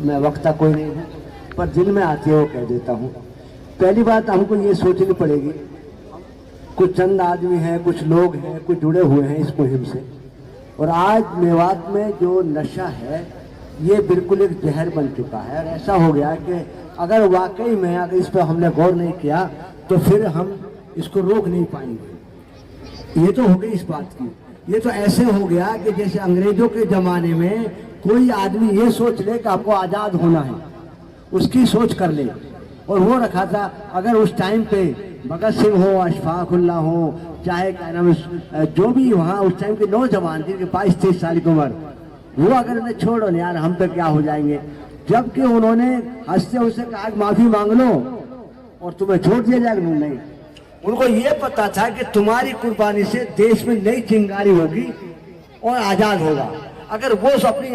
मैं वक्ता कोई नहीं हूँ, पर दिल में आती है वो कह देता हूँ। पहली बात हमको ये सोचनी पड़ेगी, कुछ चंद आदमी हैं, कुछ लोग हैं, कुछ जुड़े हुए हैं इस मुहिम से, और आज मेवात में जो नशा है ये बिल्कुल एक जहर बन चुका है। और ऐसा हो गया कि अगर वाकई में अगर इस पर हमने गौर नहीं किया तो फिर हम इसको रोक नहीं पाएंगे। ये तो हो गई इस बात की। ये तो ऐसे हो गया कि जैसे अंग्रेजों के ज़माने में कोई आदमी ये सोच ले कि आपको आज़ाद होना है, उसकी सोच कर ले, और वो रखा था। अगर उस टाइम पे भगत सिंह हो, अशफाक उल्लाह हो, चाहे क्या नाम जो भी वहाँ उस टाइम के नौजवान जिनके 22-23 साल की उम्र, वो अगर उन्हें छोड़ो ना यार हम तो क्या हो जाएंगे, जबकि उन्होंने हंसते हुए कहा माफ़ी मांग लो और तुम्हें छोड़ दिया जाएगा। नहीं, उनको ये पता था कि तुम्हारी कुर्बानी से देश में नई चिंगारी होगी और आज़ाद होगा। अगर वो अपनी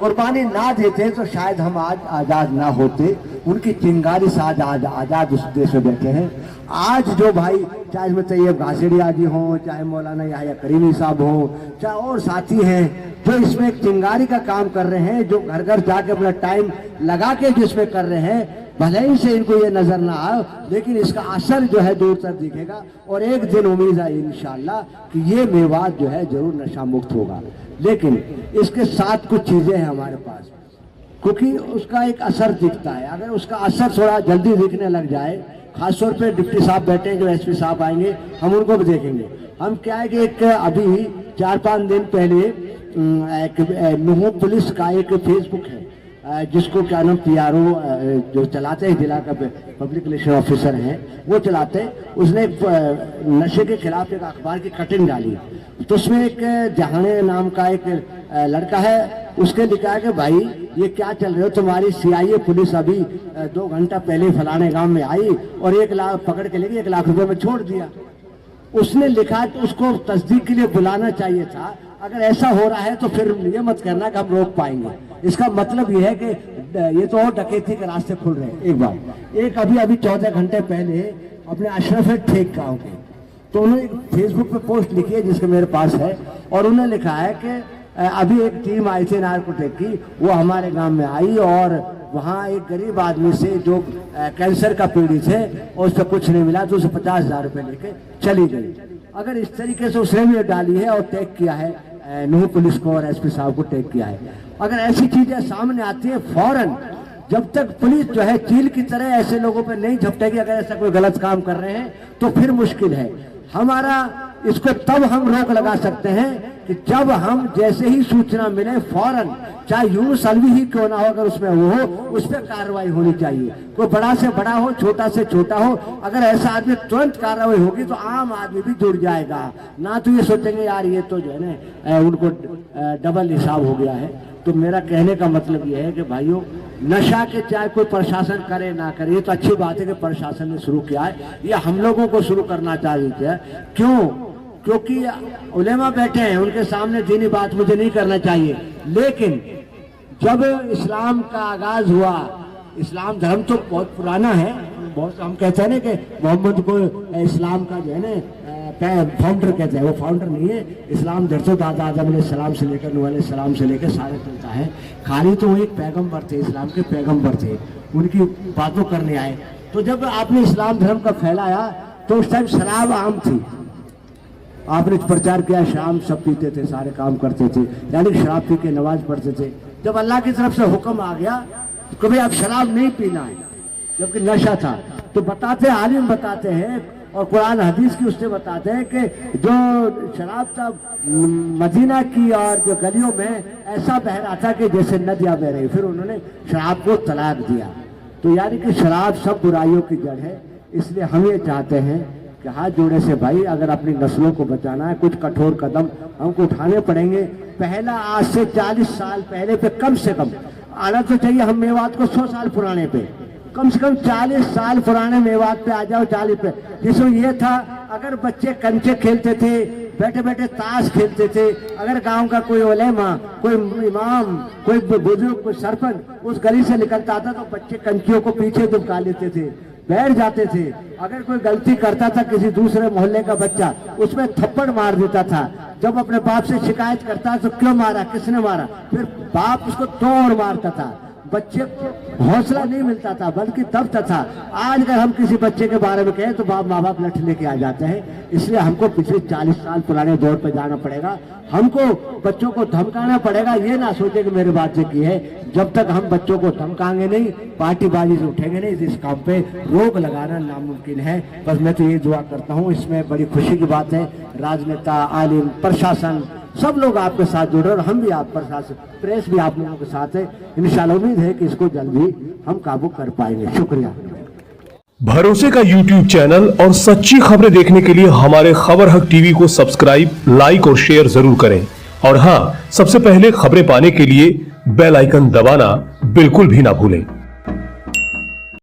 कुर्बानी ना देते तो शायद हम आज आज़ाद ना होते। उनकी चिंगारी से आज आज़ाद उस देश में बैठे हैं। आज जो भाई, चाहे इसमें तैयब घासेड़िया जी हों, चाहे मौलाना याह्या करीमी साहब हों, चाहे और साथी हैं जो इसमें एक चिंगारी का काम कर रहे हैं, जो घर घर जाके अपना टाइम लगा के जो इसमें कर रहे हैं, भले ही से इनको ये नजर ना आए लेकिन इसका असर जो है दूर तक दिखेगा। और एक दिन उम्मीद है इंशाअल्लाह कि ये मेवात जो है जरूर नशा मुक्त होगा। लेकिन इसके साथ कुछ चीजें हैं हमारे पास, क्योंकि उसका एक असर दिखता है। अगर उसका असर थोड़ा जल्दी दिखने लग जाए, खासतौर पे डिप्टी साहब बैठे जो एसपी साहब आएंगे, हम उनको भी देखेंगे। हम क्या है कि एक अभी 4-5 दिन पहले एक नुहू पुलिस का एक फेसबुक है जिसको क्या नाम PRO जो चलाते हैं, जिला का पब्लिक रिलेशन ऑफिसर हैं, वो चलाते हैं। उसने नशे के खिलाफ एक अखबार की कटिंग डाली, तो उसमें एक जहाने नाम का एक लड़का है, उसके लिखा है कि भाई ये क्या चल रहे हो, तुम्हारी CIA पुलिस अभी 2 घंटा पहले फलाने गांव में आई और 1 लाख पकड़ के लेके 1 लाख रुपए में छोड़ दिया। उसने लिखा तो उसको तस्दीक के लिए बुलाना चाहिए था। अगर ऐसा हो रहा है तो फिर ये मत करना कि हम रोक पाएंगे। इसका मतलब ये है कि ये तो और डकैती के रास्ते खुल रहे हैं। एक बार एक अभी 14 घंटे पहले अपने अशरफ ठेक गाँव के, तो उन्होंने फेसबुक पे पोस्ट लिखी है जिसके मेरे पास है, और उन्होंने लिखा है कि अभी एक टीम आई थी नारकोटिक की, वो हमारे गांव में आई और वहाँ एक गरीब आदमी से जो कैंसर का पीड़ित है और उससे कुछ नहीं मिला तो उसे 50,000 रुपये लेके चली गई। अगर इस तरीके से उसने भी डाली है और टैग किया है नुहू पुलिस को और SP साहब को टैग किया है, अगर ऐसी चीजें सामने आती है फौरन, जब तक पुलिस जो है चील की तरह ऐसे लोगों पे नहीं झपटेगी, अगर ऐसा कोई गलत काम कर रहे हैं तो फिर मुश्किल है हमारा। इसको तब हम रोक लगा सकते हैं कि जब हम जैसे ही सूचना मिले फौरन, चाहे यूनुस अलवी ही क्यों ना हो, अगर उसमें वो हो उस पर कार्रवाई होनी चाहिए। कोई बड़ा से बड़ा हो, छोटा से छोटा हो, अगर ऐसा आदमी तुरंत कार्रवाई होगी तो आम आदमी भी जुड़ जाएगा। ना तो ये सोचेंगे यार ये तो जो है ना उनको डबल हिसाब हो गया है। तो मेरा कहने का मतलब ये है कि भाइयों, नशा के चाहे कोई प्रशासन करे ना करे, ये तो अच्छी बात है कि प्रशासन ने शुरू किया है, ये हम लोगों को शुरू करना चाहिए। क्यों? क्योंकि उलेमा बैठे हैं, उनके सामने दीनी बात मुझे नहीं करना चाहिए, लेकिन जब इस्लाम का आगाज हुआ, इस्लाम धर्म तो बहुत पुराना है, बहुत हम कहते हैं ना कि मोहम्मद को इस्लाम का जो है ना फाउंडर कहते हैं, वो फाउंडर नहीं है। इस्लाम धर्म तो दादा आदम अलैहिस्सलाम से लेकर नूह अलैहिस्सलाम से लेकर सारे चलता है। खाली तो वो एक पैगंबर थे, इस्लाम के पैगंबर थे, उनकी बातों करने आए। तो जब आपने इस्लाम धर्म का फैलाया तो उस टाइम शराब आम थी, आपने प्रचार किया, शाम सब पीते थे, सारे काम करते थे, यानी शराब पी के नमाज पढ़ते थे। जब अल्लाह की तरफ से हुक्म आ गया तो भाई अब शराब नहीं पीना है, जबकि नशा था, तो बताते आलिम बताते हैं और कुरान हदीस की उससे बताते हैं कि जो शराब था मदीना की और जो गलियों में ऐसा बह रहा था कि जैसे नदियाँ बह रही। फिर उन्होंने शराब को तलाक दिया। तो यानी कि शराब सब बुराइयों की जड़ है। इसलिए हम ये चाहते हैं कि हाथ जोड़े से भाई, अगर अपनी नस्लों को बचाना है कुछ कठोर कदम हमको उठाने पड़ेंगे। पहला आज से 40 साल पहले पे कम से कम आना तो चाहिए। हम मेवात को 100 साल पुराने पे, कम से कम 40 साल पुराने मेवात पे आ जाओ, 40 पे, जिसमें ये था अगर बच्चे कंचे खेलते थे, बैठे बैठे ताश खेलते थे, अगर गांव का कोई उलेमा, कोई इमाम, कोई बुजुर्ग, कोई सरपंच उस गली से निकलता था तो बच्चे कंचियों को पीछे दुबका लेते थे, बैठ जाते थे। अगर कोई गलती करता था किसी दूसरे मोहल्ले का बच्चा, उसमें थप्पड़ मार देता था। जब अपने बाप से शिकायत करता तो क्यों मारा, किसने मारा, फिर बाप उसको 2 और मारता था। बच्चे को हौसला नहीं मिलता था, बल्कि दबता था। आज अगर हम किसी बच्चे के बारे में कहें तो माँ बाप लठ लेके आ जाते हैं। इसलिए हमको पिछले 40 साल पुराने दौर पर जाना पड़ेगा। हमको बच्चों को धमकाना पड़ेगा। ये ना सोचे कि मेरे बात से की है। जब तक हम बच्चों को धमकाएंगे नहीं, पार्टीबाजी से उठेंगे नहीं, इस काम पे रोक लगाना नामुमकिन है। बस मैं तो ये दुआ करता हूँ। इसमें बड़ी खुशी की बात है, राजनेता, आलिम, प्रशासन सब लोग आपके साथ जुड़े और हम भी आप प्रशासन, प्रेस भी आप लोगों के साथ है। इंशाल्लाह उम्मीद है कि इसको जल्दी हम काबू कर पाएंगे। शुक्रिया। भरोसे का YouTube चैनल और सच्ची खबरें देखने के लिए हमारे खबर हक टीवी को सब्सक्राइब, लाइक और शेयर जरूर करें। और हाँ, सबसे पहले खबरें पाने के लिए बेल आइकन दबाना बिल्कुल भी ना भूलें।